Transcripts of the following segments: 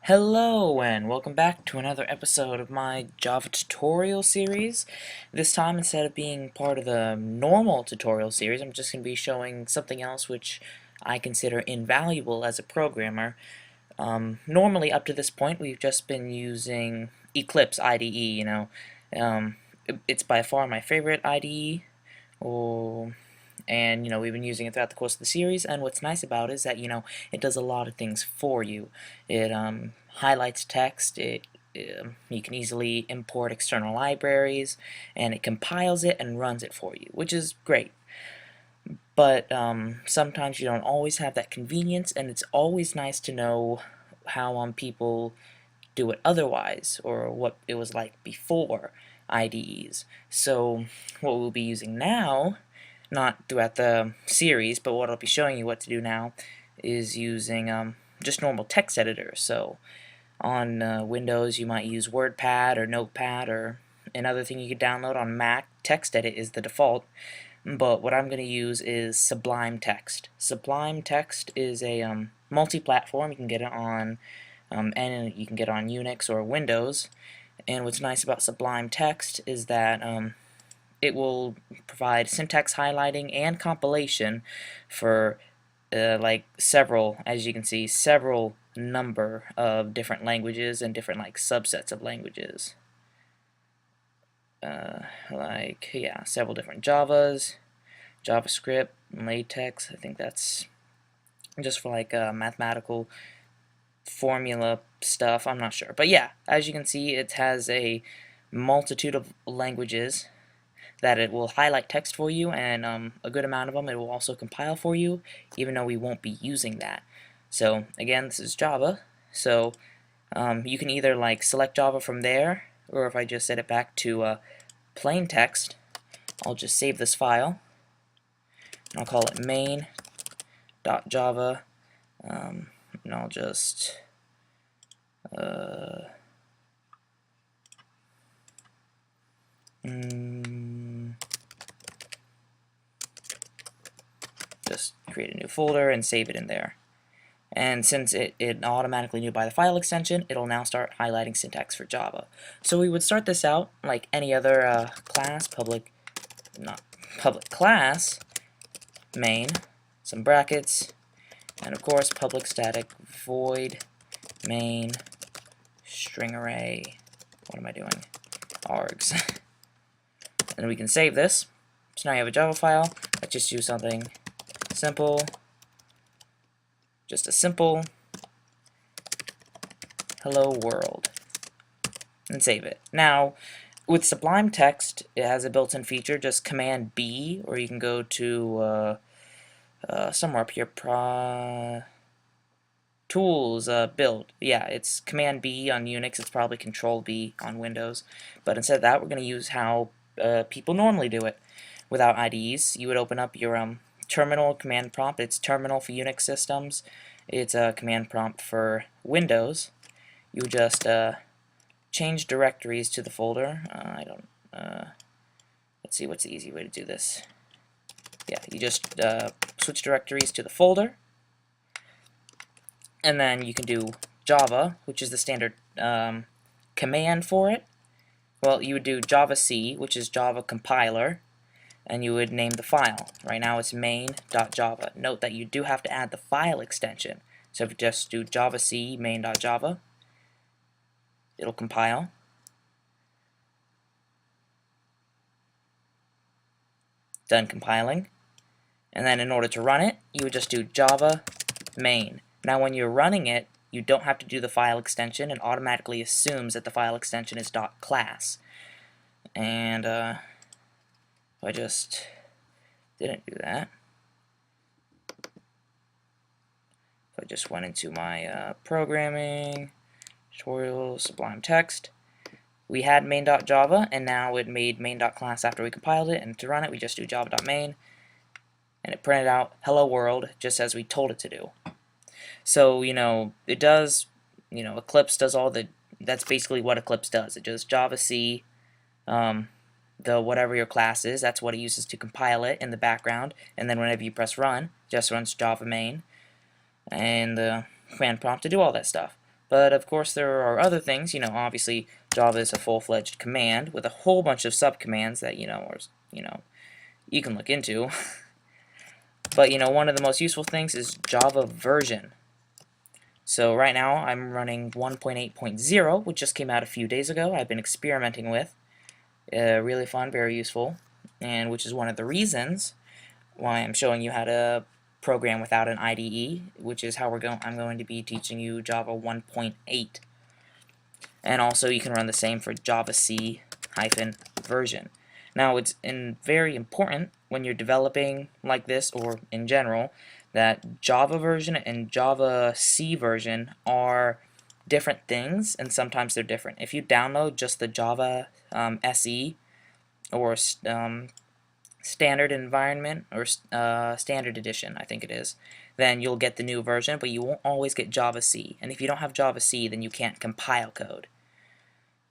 Hello and welcome back to another episode of my Java tutorial series. This time, instead of being part of the normal tutorial series, I'm just going to be showing something else which I consider invaluable as a programmer. Normally, up to this point, we've just been using Eclipse IDE, it's by far my favorite IDE. Oh, and we've been using it throughout the course of the series, and what's nice about it is that it does a lot of things for you. It highlights text, you can easily import external libraries, and it compiles it and runs it for you, which is great. But sometimes you don't always have that convenience, and it's always nice to know how people do it otherwise, or what it was like before IDEs. So what we'll be using now, not throughout the series, but what I'll be showing you what to do now, is using just normal text editors. So on Windows you might use WordPad or Notepad, or another thing you could download on Mac. TextEdit is the default, but what I'm going to use is Sublime Text. Sublime Text is a multi-platform. You can get it on and you can get it on Unix or Windows. And what's nice about Sublime Text is that it will provide syntax highlighting and compilation for several, as you can see, several number of different languages and different subsets of languages. Several different Javas, JavaScript, LaTeX. I think that's just for mathematical formula stuff. I'm not sure, but yeah, as you can see, it has a multitude of languages that it will highlight text for you, and a good amount of them it will also compile for you, even though we won't be using that. So again, this is Java, so you can either select Java from there, or if I just set it back to plain text, I'll just save this file, and I'll call it main.java, and I'll just just create a new folder and save it in there. And since it automatically knew by the file extension, it'll now start highlighting syntax for Java. So we would start this out like any other class, public class, main, some brackets, and of course public static void main string array, what am I doing, args. And we can save this. So now you have a Java file. Let's just do something simple. Just a simple hello world. And save it. Now, with Sublime Text, it has a built-in feature, just Command B, or you can go to somewhere up here, Tools, Build. Yeah, it's Command B on Unix, it's probably Control B on Windows. But instead of that, we're going to use how people normally do it. Without IDEs, you would open up your terminal command prompt. It's terminal for Unix systems. It's a command prompt for Windows. You would just change directories to the folder. Let's see what's the easy way to do this. Yeah, you just switch directories to the folder, and then you can do Java, which is the standard command for it. Well, you would do Java C, which is Java compiler, and you would name the file. Right now it's main.java. Note that you do have to add the file extension. So if you just do Java C main.java, it'll compile. Done compiling. And then in order to run it, you would just do Java main. Now when you're running it, you don't have to do the file extension. It automatically assumes that the file extension is .class. And if I just didn't do that, if I just went into my programming, tutorial, Sublime Text, we had main.java, and now it made main.class after we compiled it, and to run it, we just do java.main, and it printed out hello world, just as we told it to do. So, it does, Eclipse does that's basically what Eclipse does. It does Java C, the whatever your class is, that's what it uses to compile it in the background, and then whenever you press run, it just runs Java main, and the command prompt to do all that stuff. But of course there are other things, obviously Java is a full-fledged command with a whole bunch of subcommands that, you can look into. But, one of the most useful things is Java version. So right now I'm running 1.8.0, which just came out a few days ago. I've been experimenting with. Really fun, very useful, and which is one of the reasons why I'm showing you how to program without an IDE, which is how I'm going to be teaching you Java 1.8. And also you can run the same for Java C version. Now it's very important when you're developing like this, or in general, that Java version and Java C version are different things, and sometimes they're different. If you download just the Java SE or standard environment, or standard edition, I think it is, then you'll get the new version, but you won't always get Java C. And if you don't have Java C, then you can't compile code.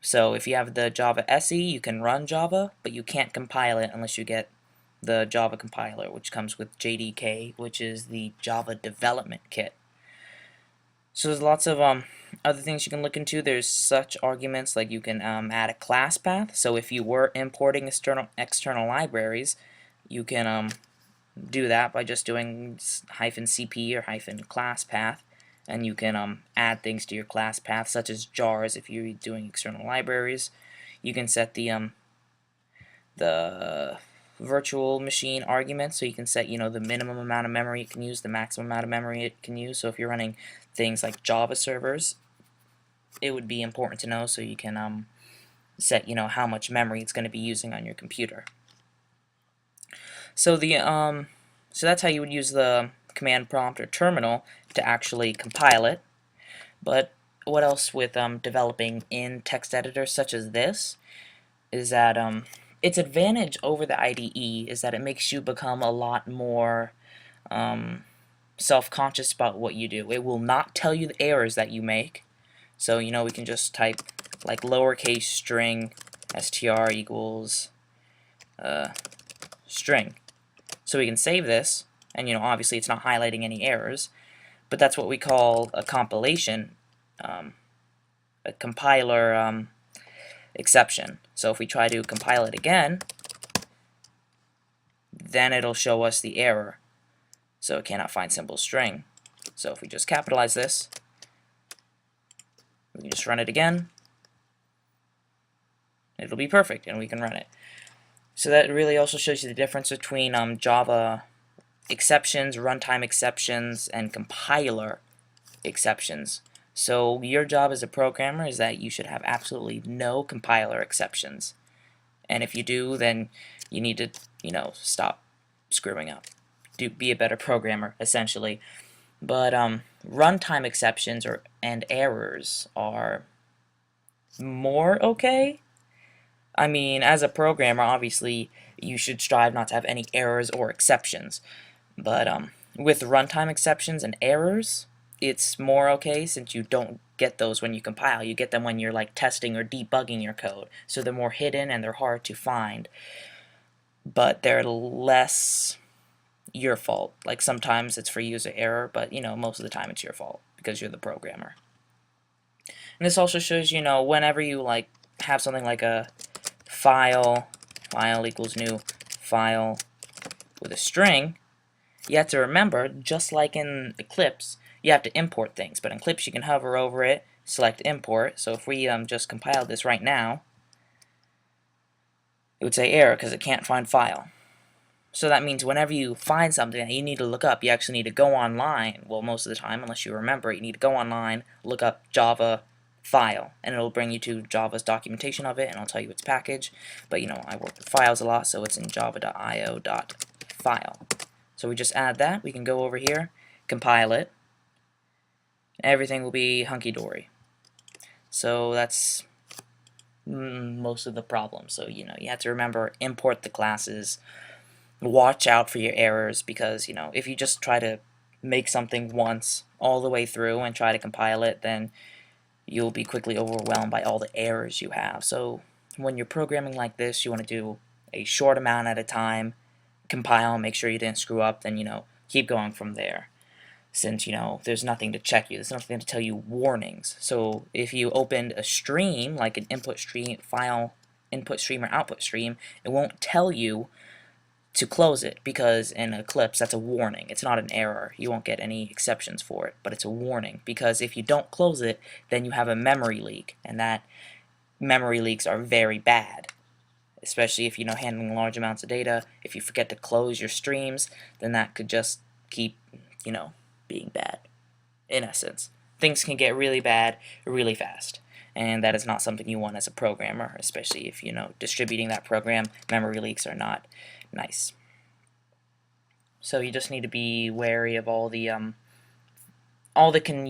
So if you have the Java SE, you can run Java, but you can't compile it unless you get the Java compiler, which comes with JDK, which is the Java Development Kit. So there's lots of other things you can look into. There's such arguments like you can add a class path. So if you were importing external libraries, you can do that by just doing -cp or -class path, and you can add things to your class path, such as jars if you're doing external libraries. You can set the virtual machine argument, so you can set the minimum amount of memory it can use, the maximum amount of memory it can use. So if you're running things like Java servers, it would be important to know, so you can set how much memory it's going to be using on your computer. So so that's how you would use the command prompt or terminal to actually compile it. But what else with developing in text editors such as this is that its advantage over the IDE is that it makes you become a lot more self-conscious about what you do. It will not tell you the errors that you make. So we can just type like lowercase string str equals string. So we can save this, and obviously it's not highlighting any errors, but that's what we call a compilation, a compiler exception. So if we try to compile it again, then it'll show us the error. So it cannot find simple string. So if we just capitalize this, we can just run it again, it'll be perfect, and we can run it. So that really also shows you the difference between Java exceptions, runtime exceptions, and compiler exceptions. So your job as a programmer is that you should have absolutely no compiler exceptions. And if you do, then you need to, stop screwing up. Be a better programmer, essentially. But runtime exceptions and errors are more okay. I mean, as a programmer, obviously, you should strive not to have any errors or exceptions. But with runtime exceptions and errors, it's more okay, since you don't get those when you compile. You get them when you're like testing or debugging your code. So they're more hidden and they're hard to find. But they're less your fault. Like sometimes it's for user error, but most of the time it's your fault because you're the programmer. And this also shows, whenever you like have something like a file equals new file with a string, you have to remember, just like in Eclipse, you have to import things. But in Eclipse you can hover over it, select import. So if we just compile this right now, it would say error because it can't find file. So that means whenever you find something that you need to look up, you actually need to go online. Well, most of the time, unless you remember it, you need to go online, look up Java file, and it'll bring you to Java's documentation of it, and I'll tell you its package. But I work with files a lot, so it's in java.io.file. So we just add that. We can go over here, compile it, and everything will be hunky-dory. So that's most of the problem. So you have to remember, import the classes, watch out for your errors, because if you just try to make something once all the way through and try to compile it, then you'll be quickly overwhelmed by all the errors you have. So when you're programming like this, you want to do a short amount at a time, compile, make sure you didn't screw up, then keep going from there. since, there's nothing to check you. There's nothing to tell you warnings. So if you opened a stream, like an input stream file, input stream or output stream, it won't tell you to close it, because in Eclipse that's a warning. It's not an error. You won't get any exceptions for it, but it's a warning, because if you don't close it, then you have a memory leak, and that memory leaks are very bad, especially if handling large amounts of data. If you forget to close your streams, then that could just keep being bad. In essence, things can get really bad really fast, and that is not something you want as a programmer, especially if distributing that program. Memory leaks are not nice. So you just need to be wary of all the you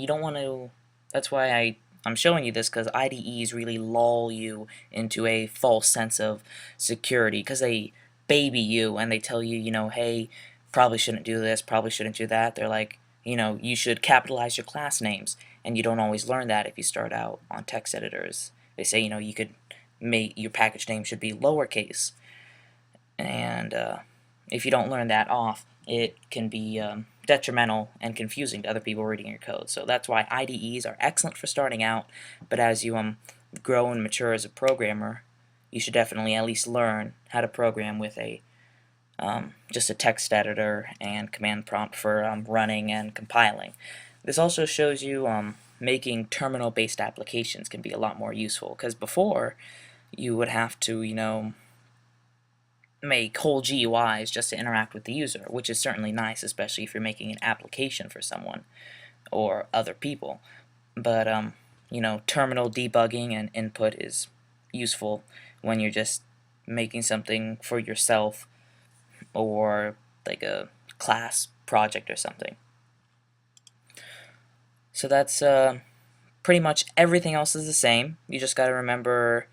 don't want to. That's why I'm showing you this, because IDEs really lull you into a false sense of security, because they baby you and they tell you, hey, probably shouldn't do this, probably shouldn't do that. They're like, you should capitalize your class names, and you don't always learn that if you start out on text editors. They say, you could make your package name should be lowercase, and if you don't learn that off, it can be detrimental and confusing to other people reading your code. So that's why IDEs are excellent for starting out, but as you grow and mature as a programmer, you should definitely at least learn how to program with just a text editor and command prompt for running and compiling. This also shows you making terminal-based applications can be a lot more useful, because before you would have to, make whole GUIs just to interact with the user, which is certainly nice, especially if you're making an application for someone or other people. But terminal debugging and input is useful when you're just making something for yourself, or like a class project or something. So that's pretty much everything else is the same. You just gotta remember,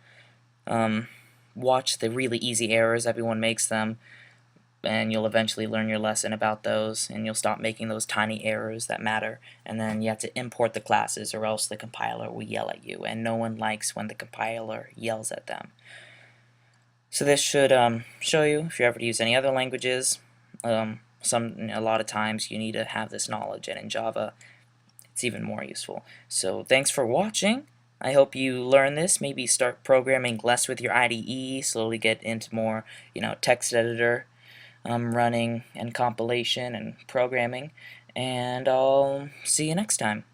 watch the really easy errors, everyone makes them, and you'll eventually learn your lesson about those, and you'll stop making those tiny errors that matter. And then you have to import the classes, or else the compiler will yell at you, and no one likes when the compiler yells at them. So this should show you if you're ever to use any other languages. A lot of times you need to have this knowledge, and in Java it's even more useful. So thanks for watching. I hope you learn this. Maybe start programming less with your IDE, slowly get into more text editor running and compilation and programming, and I'll see you next time.